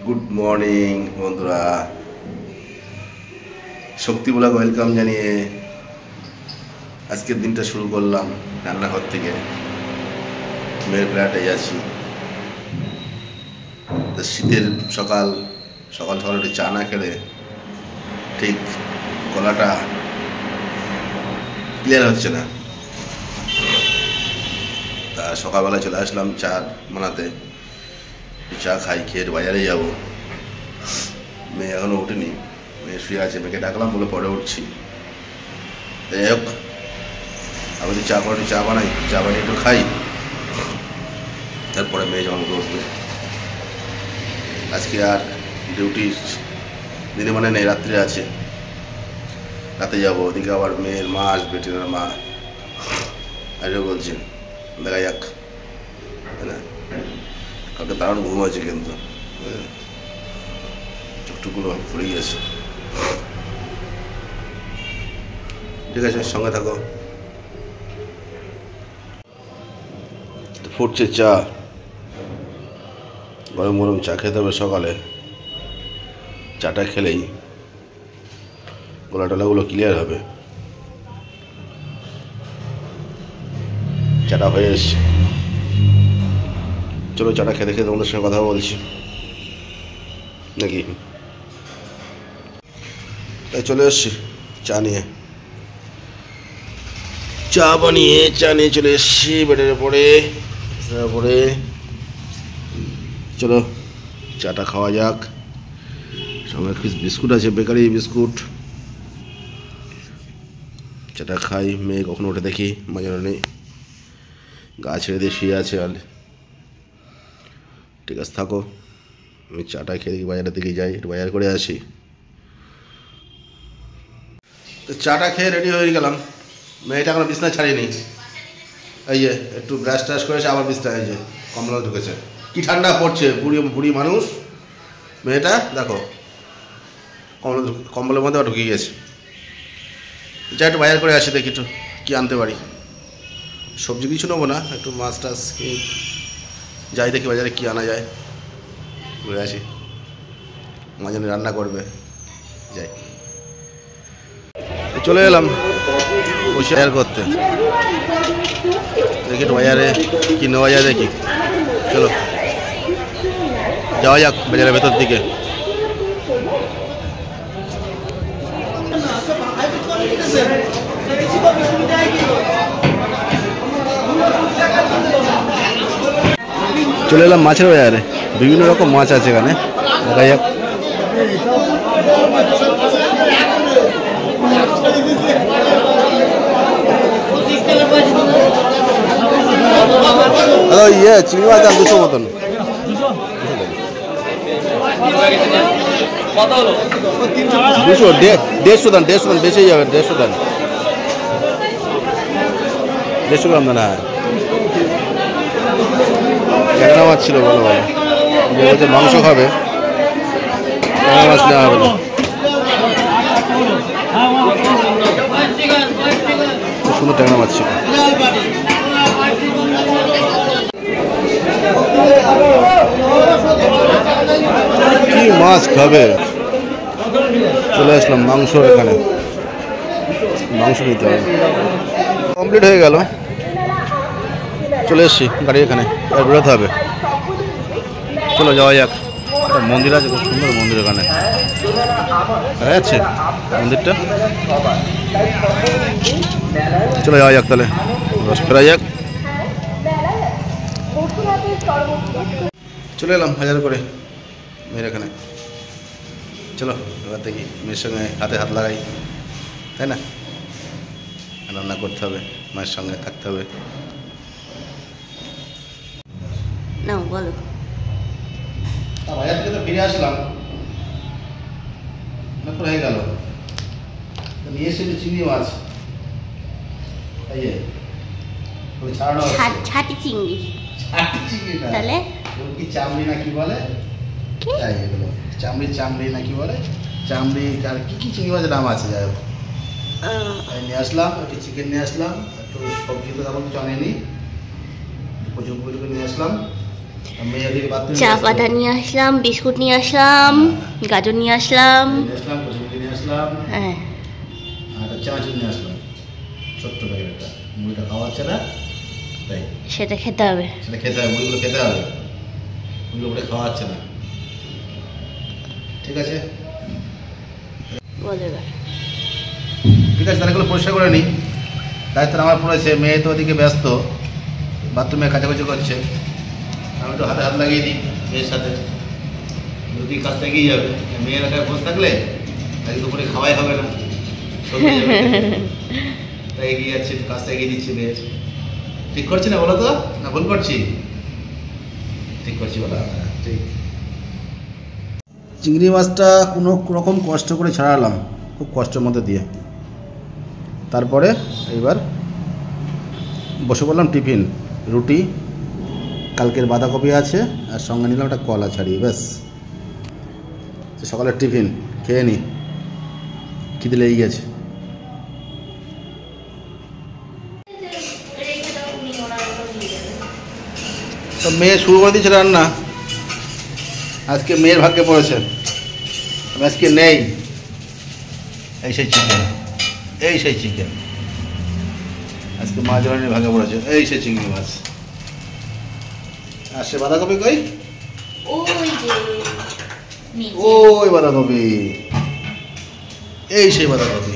Good morning বন্ধুরা, শক্তিমূলক welcome জানিয়ে আজকের দিনটা শুরু করলাম রান্নাঘর থেকে। মেয়ের ফ্ল্যাটে আছি। শীতের সকাল সকাল একটু চা না খেলে ঠিক গলাটা ক্লিয়ার হচ্ছে না। তা সকালবেলা চলে আসলাম চা বানাতে। চা খাই, খেয়ে বাজারে যাবো। মেয়ে এখনো ওঠেনি, মেয়ে শুয়ে আছে। মেয়েকে ডাকলাম, বলে পরে উঠছি। যাই হোক, আমি তো চা বানাই, চা বানিয়ে একটু খাই, তারপরে মেয়ে যখন উঠবে। আজকে আর ডিউটি দিনে মানে নেই, রাত্রে আছে। রাতে যাবো। ওদিকে আবার মেয়ের মা আসবে, ট্রেনের মা আসবে বলছে। দেখা যাক, তাই না? কালকে দারুণ ঘুম আছে, কিন্তু চোখটুকুলো ফুলে গিয়েছে। ঠিক আছে, সঙ্গে থাকো। ফুটছে চা, গরম গরম চা খেতে হবে সকালে। চাটা খেলেই গলা টলাগুলো ক্লিয়ার হবে। চাটা হয়ে এসছে। চলো চাটা খেতে খেতে তোমাদের সঙ্গে কথা বলছি নাকি। তাই চলে এসছি চা নিয়ে চলে এসছি বেডের উপরে। চলো চাটা খাওয়া যাক। সঙ্গে বিস্কুট আছে, বেকারি বিস্কুট। চাটা খাই। মেয়ে কখনো ওঠে দেখি, মাঝে নেই, গা ছেড়ে দিয়ে শুয়ে আছে। আর ঠিক আছে, থাকো। আমি চাটা খেয়ে দেখি, বাজারের দিকে যাই, একটু বাজার করে আসি। তো চাটা খেয়ে রেডি হয়ে গেলাম। মেয়েটা এখনো বিছনা ছাড়িনি। এই যে একটু ব্রাশ ট্রাশ করেছে, আবার বিছনা, এই যে কম্বল ঢুকেছে। কি ঠান্ডা পড়ছে, বুড়ি মানুষ। মেয়েটা দেখো কম্বলের মধ্যে ঢুকে গেছে। যা একটু বাজার করে আসি, দেখি একটু কী আনতে পারি। সবজি কিছু নেবো না, একটু মাছ টাছ যাই, দেখি বাজারে কী আনা যায়। ঘুরে আসি, মাঝে রান্না করবে। যাই, চলে এলাম বসে বাজার করতে। দেখি একটু বাজারে কী নেওয়া যায়, দেখি। চলো যাওয়া যাক বাজারের ভেতর দিকে। চলে এলাম মাছের বাজারে। বিভিন্ন রকম মাছ আছে এখানে, দেখা যাক। চিংড়ি মাছ দাম 200 মতন। 200, 150 দাম, 150 দাম, বেশি যাবেন। 150 দাম, 150 গ্রাম দানা। ট্যাংরা মাছ ছিল, বলো ভাই। যে বলছে মাংস খাবে, ট্যাংরা মাছ নেওয়া হবে না। খুব সুন্দর ট্যাংরা মাছ ছিল। কি মাছ খাবে? চলে আসলাম মাংস, এখানে মাংস নিতে হবে। কমপ্লিট হয়ে গেল, চলে এসছি গাড়ি এখানে, আর বেরোতে হবে। চলো যাওয়া যাক। একটা মন্দির আছে, খুব সুন্দর মন্দির এখানে, দেখা যাচ্ছে মন্দিরটা। চলো যাওয়া যাক, তাহলে ফেরা যাক। চলে এলাম বাজার করে মেয়ের এখানে। চলো এবার দেখি, মেয়ের সঙ্গে হাতে হাত লাগাই, তাই না? রান্না করতে হবে, মায়ের সঙ্গে থাকতে হবে। না বলো। বাজার থেকে তো ফিরে আসলাম, অনেকক্ষণ হয়ে গেল। নিয়ে এসেছি চিংড়ি মাছ। এই যে ছাটি চিংড়ি। তাহলে কি চামড়ি না কি বলে, তাই এগুলো চামড়ি না কি বলে, চামড়ি। আর কি চিংড়ি মাছের নাম আছে, যাই হোক। নিয়ে আসলাম একটু চিকেন, নিয়ে আসলাম একটু সবজি, তো তেমন কিছু আনেনি। প্রচুর নিয়ে আসলাম। মেয়ে ওদিকে বাথরুমে চা ব্যস্ত। পাতা নিয়ে আসলাম, বিস্কুট নিয়ে আসলাম, গাজর নিয়ে আসলাম। নিয়ে আসলাম, কচুরি নিয়ে আসলাম, হ্যাঁ, আর একটা চানাচুর নিয়ে আসলাম, ছোট্ট প্যাকেটটা। মুড়িটা খাওয়াচ্ছে না, তাই সেটা খেতে হবে। সেটা খেতে হবে, মুড়িগুলো খেতে হবে, মুড়িগুলো ওটা খাওয়াচ্ছে না। ঠিক আছে, বলো এবার। ঠিক আছে, তাহলে এগুলো পরিষ্কার করে নিই। দায়িত্ব আমার পড়েছে। মেয়ে তো ওদিকে ব্যস্ত, বাথরুমে কাচাকুচি করছে, আমি একটু হাতে হাত লাগিয়ে দিই মেয়ের সাথে, যদি কাজটা এগিয়ে যাবে। মেয়ের একাই বসে থাকলে আজকে দুপুরে খাওয়াই হবে না, সবজি যাবে খেতে। তাই এগিয়ে যাচ্ছে, কাজটা এগিয়ে দিচ্ছি মেয়ের। ঠিক করছি না বলো তো, না ভুল করছি? ঠিক করছি বলো, ঠিক। চিংড়ি মাছটা কোনো রকম কষ্ট করে ছাড়ালাম, খুব কষ্টের মধ্যে দিয়ে। তারপরে এইবার বসে পড়লাম টিফিন, রুটি, কালকের বাঁধাকপি আছে, আর সঙ্গে নিলাম একটা কলা ছাড়িয়ে, ব্যাস সকালের টিফিন খেয়ে নিই, খিদে লেগে গেছে। তো মেয়ে শুরু করে দিয়েছে রান্না, আজকে মেয়ের ভাগ্যে পড়েছে, আমি আজকে নেই। এই সেই চিকেন, এই সেই চিকেন, আজকে মাছ ধরনের ভাগে পড়েছে, এই সেই চিংড়ি মাছ। আর সে বাঁধাকপি কই? ওই বাঁধাকপি, এই সেই বাঁধাকপি,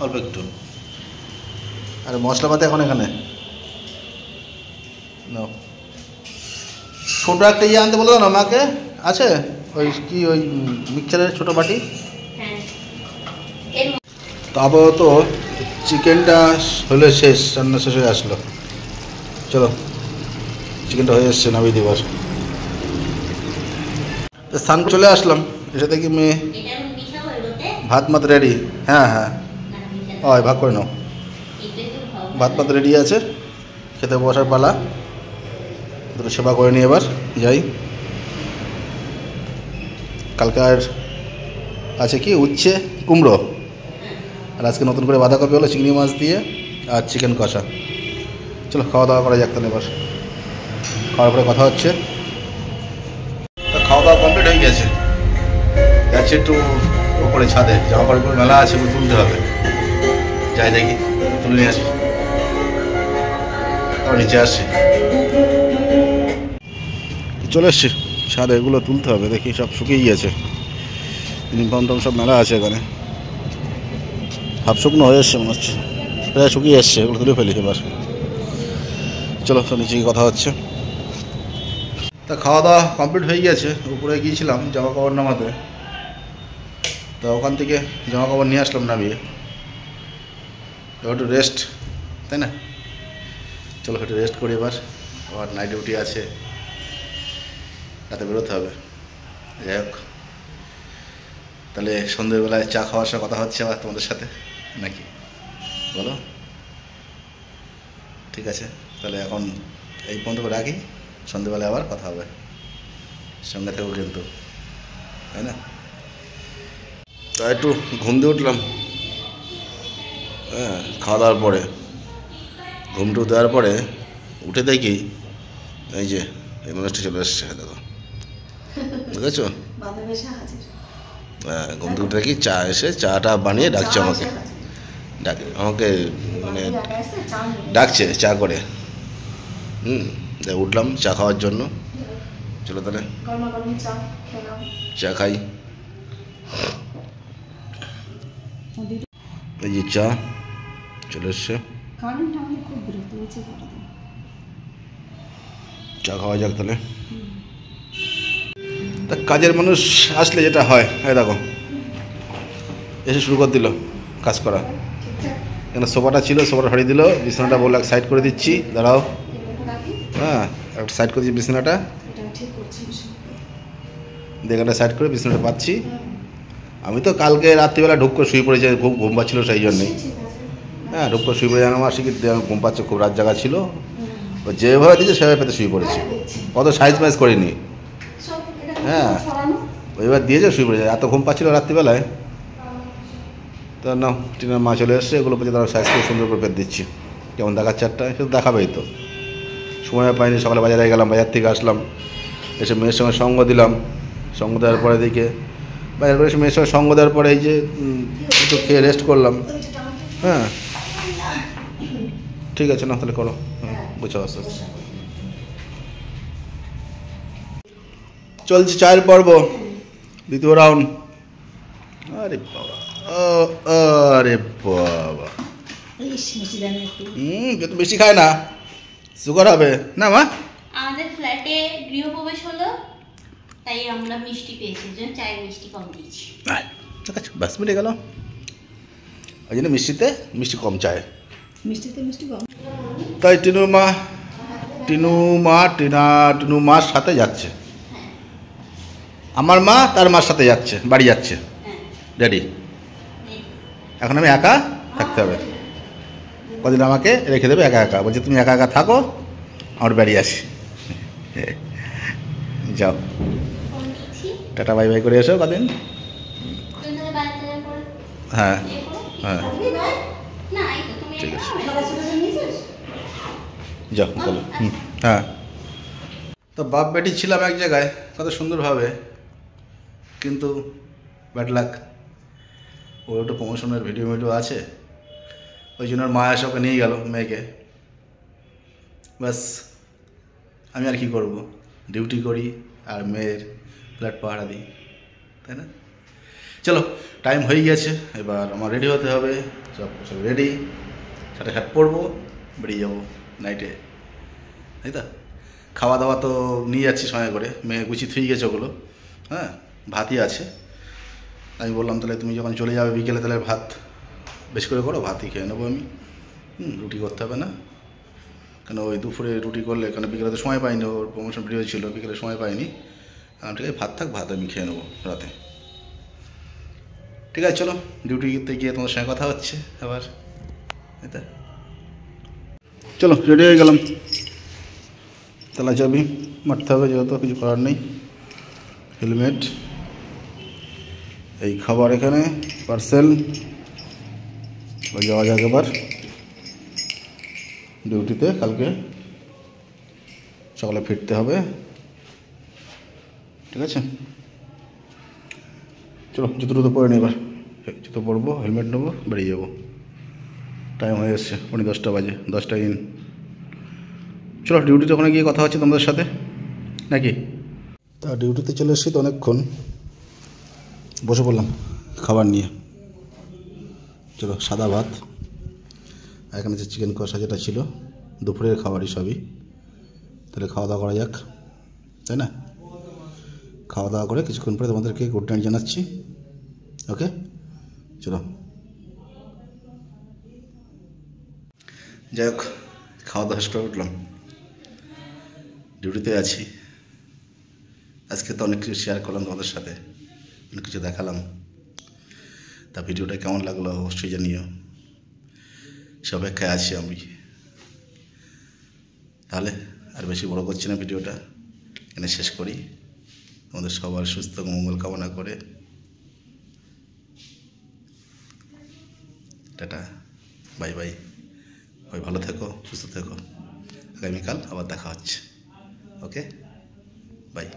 অল্প একটু। আর মশলাপাতি এখন এখানে নাও। ছোটো একটা ইয়ে আনতে বলো না মাকে, আছে ওই কি ওই মিক্সচারের ছোটো বাটি। তারপর তো চিকেনটা হলে শেষ, রান্না শেষ হয়ে আসলো। চলো চিকেনটা হয়ে এসছে, নামিয়ে দিবার। স্নান চলে আসলাম, এসে দেখি মেয়ে ভাত মাত রেডি। হ্যাঁ হ্যাঁ, ওই ভাগ করে নাও, ভাত মাত রেডি আছে, খেতে বসার পালা। দুটো সেবা করে নিয়ে এবার যাই। কালকে আর আছে কি উচ্ছে কুমড়ো, আর আজকে নতুন করে বাঁধাকপি হলো চিংড়ি মাছ দিয়ে, আর চিকেন কষা। চলো খাওয়া দাওয়া করা যাক তাহলে এবার, খাওয়ার পরে কথা হচ্ছে। খাওয়া দাওয়া কমপ্লিট হয়ে গেছে, যাচ্ছে একটু ওপরে ছাদে, জামা কাপড় মেলা আছে, ওগুলো তুলতে হবে। যাই দেখি, তুলে নিয়ে আসি, তারপর নিচে আসছি। চলে এসছি ছাদে, এগুলো তুলতে হবে, দেখি সব শুকিয়ে গিয়েছে, ইউনিফর্ম টম সব মেলা আছে এখানে, হাফ শুকনো হয়ে এসছে মনে হচ্ছে, প্রায় শুকিয়ে এসছে, এগুলো তুলে ফেলি এবার। চলো তো নিচে কথা হচ্ছে। তা খাওয়া দাওয়া কমপ্লিট হয়ে গেছে, উপরে গিয়েছিলাম জামা কাপড় নামাতে, তো ওখান থেকে জামা কাপড় নিয়ে আসলাম নামিয়ে, একটু রেস্ট, তাই না? চলো একটু রেস্ট করি এবার, আবার নাইট ডিউটি আছে, রাতে বেরোতে হবে। যাই হোক, তাহলে সন্ধ্যেবেলায় চা খাওয়ার সময় কথা হচ্ছে আবার তোমাদের সাথে, নাকি বলো? ঠিক আছে, তাহলে এখন এই পর্যন্ত রাখি, সন্ধ্যেবেলায় আবার কথা হবে, সঙ্গে থেকেও কিন্তু, তাই না? তা একটু ঘুম দিয়ে উঠলাম, হ্যাঁ খাওয়া দাওয়ার পরে, ঘুমটু দেওয়ার পরে উঠে দেখি এই যে এই মানুষটা চলে এসছে, দেখো বুঝেছো? হ্যাঁ, ঘুম থেকে উঠে দেখি চা এসে, চাটা বানিয়ে ডাকছে আমাকে, আমাকে মানে ডাকছে চা করে। উঠলাম চা খাওয়ার জন্য। চলো তাহলে চা খাই। এই যে চা চলে এসছে, চা খাওয়া যাক তাহলে। তা কাজের মানুষ আসলে যেটা হয়, এই দেখো এসে শুরু করে দিল কাজ করা। এখানে সোফাটা ছিল, সোফাটা সরিয়ে দিল, বিছানাটা বললো এক সাইড করে দিচ্ছি, দাঁড়াও। হ্যাঁ, একটা সাইড করে দিচ্ছি বিছানাটা, দেখাটা সাইড করে বিছানাটা পাচ্ছি। আমি তো কালকে রাত্রিবেলা ঢুক করে শুয়ে পড়েছি, খুব ঘুম পাচ্ছিল সেই জন্যেই। হ্যাঁ, ঢুক করে শুয়ে পড়ে জানো আমার শিখি ঘুম পাচ্ছে, খুব রাত জায়গা ছিল, ও যেভাবে দিচ্ছে সেভাবে পেতে শুয়ে পড়েছি, অত সাইজ মাইজ করিনি। হ্যাঁ, ওইবার দিয়েছে শুয়ে পড়েছে, এত ঘুম পাচ্ছিল রাত্রিবেলায়। তো না, টিনার মা চলে এসছে, এগুলো পেয়ে তারা সাইজ করে সুন্দর করে পেতে দিচ্ছি, কেমন দেখাচ্ছে একটা, শুধু দেখাবেই তো, সময় পাইনি, সকালে বাজারে গেলাম, বাজার থেকে আসলাম, এসে মেয়ের সঙ্গে সঙ্গ দিলাম। সঙ্গ দেওয়ার পরে দিকে বাজার করে এসে মেয়ের সঙ্গে সঙ্গ দেওয়ার পরে এই যে একটু খেয়ে রেস্ট করলাম। হ্যাঁ ঠিক আছে, না তাহলে করো, বুঝছো আস্তে আস্তে। চলছে চায়ের পর্ব, দ্বিতীয় রাউন্ড। আরে বাবা, আরে বাবা, যত বেশি খায় না সুগার হবে না মা। আমাদের ফ্ল্যাটে গৃহপ্রবেশ হলো, তাই আমরা মিষ্টি পেয়েছি, জন্য চায়ের মিষ্টি কম দিয়েছি। ঠিক আছে, ব্যাস মিলে গেল। ওই জন্য মিষ্টিতে মিষ্টি কম চায়, মিষ্টিতে মিষ্টি কম। তাই টিনু মার সাথে যাচ্ছে, আমার মা তার মার সাথে যাচ্ছে, বাড়ি যাচ্ছে। রেডি? এখন আমি একা থাকতে হবে, কদিন আমাকে রেখে দেবে একা একা। বলছে তুমি একা একা থাকো, আমার বাড়ি আসি। যাও, টাটা বাই বাই করে এসো কদিন। হ্যাঁ হ্যাঁ ঠিক আছে, যাও বলো। হ্যাঁ, তো বাপ বেটি ছিলাম এক জায়গায় কত সুন্দরভাবে, কিন্তু ব্যাড লাক, ওর একটু প্রমোশনের ভিডিও আছে, ওই জন্য ওর মা এসে ওকে নিয়ে গেল মেয়েকে। ব্যাস, আমি আর কি করব, ডিউটি করি আর মেয়ের ফ্ল্যাট পাহারা দিই, তাই না? চলো, টাইম হয়ে গেছে, এবার আমার রেডি হতে হবে। সব রেডি, শার্টে শার্ট পরবো, বেরিয়ে যাবো নাইটে, তাই তো? খাওয়া দাওয়া তো নিয়ে যাচ্ছি সঙ্গে করে, মেয়ে গুছিয়ে থুয়ে গেছে ওগুলো। হ্যাঁ, ভাতই আছে। আমি বললাম তাহলে তুমি যখন চলে যাবে বিকেলে, তাহলে ভাত বেশ করে করো, ভাতই খেয়ে নেবো আমি। রুটি করতে হবে না, কেন ওই দুপুরে রুটি করলে, কেন বিকেলে তো সময় পাইনি, ওর প্রমোশন ভিডিও ছিল, বিকেলে সময় পাইনি। ঠিক আছে, ভাত থাক, ভাত আমি খেয়ে নেবো রাতে। ঠিক আছে, চলো, ডিউটিতে গিয়ে তোমাদের সঙ্গে কথা হচ্ছে আবার, তাই তো? চলো, রেডি হয়ে গেলাম, তালা চাবি মারতে হবে, যেহেতু কিছু করার নেই। হেলমেট, এই খাবার এখানে পার্সেল, যাওয়া যাক এবার ডিউটিতে। কালকে সকালে ফিরতে হবে, ঠিক আছে? চলো, জুতো পরে নিই, এবার জুতো পরবো, হেলমেট নেবো, বেরিয়ে যাবো। টাইম হয়ে এসছে, 10টা বাজে, 10টা ইন। চলো, ডিউটিতে ওখানে গিয়ে কথা হচ্ছে তোমাদের সাথে, নাকি? তা ডিউটিতে চলে এসেছি তো অনেকক্ষণ, বসে পড়লাম খাবার নিয়ে। চলো, সাদা ভাত, এখানে যে চিকেন কষা যেটা ছিল দুপুরের খাবারই সবই। তাহলে খাওয়া দাওয়া করা যাক, তাই না? খাওয়া দাওয়া করে কিছুক্ষণ পরে তোমাদেরকে গুড নাইট জানাচ্ছি, ওকে? চলো, যাই হোক, খাওয়া দাওয়া শেষ করে উঠলাম, ডিউটিতে আছি। আজকে তো অনেক কিছু শেয়ার করলাম তোমাদের সাথে, অনেক কিছু দেখালাম। তা ভিডিওটা কেমন লাগলো অবশ্যই জানিও, সে অপেক্ষায় আছি আমি। তাহলে আর বেশি বড় করছি না, ভিডিওটা এখানে শেষ করি। তোমাদের সবার সুস্থ মঙ্গল কামনা করে টাটা বাই বাই, সবাই ভালো থেকো, সুস্থ থেকো। আগামীকাল আবার দেখা হচ্ছে, ওকে, বাই।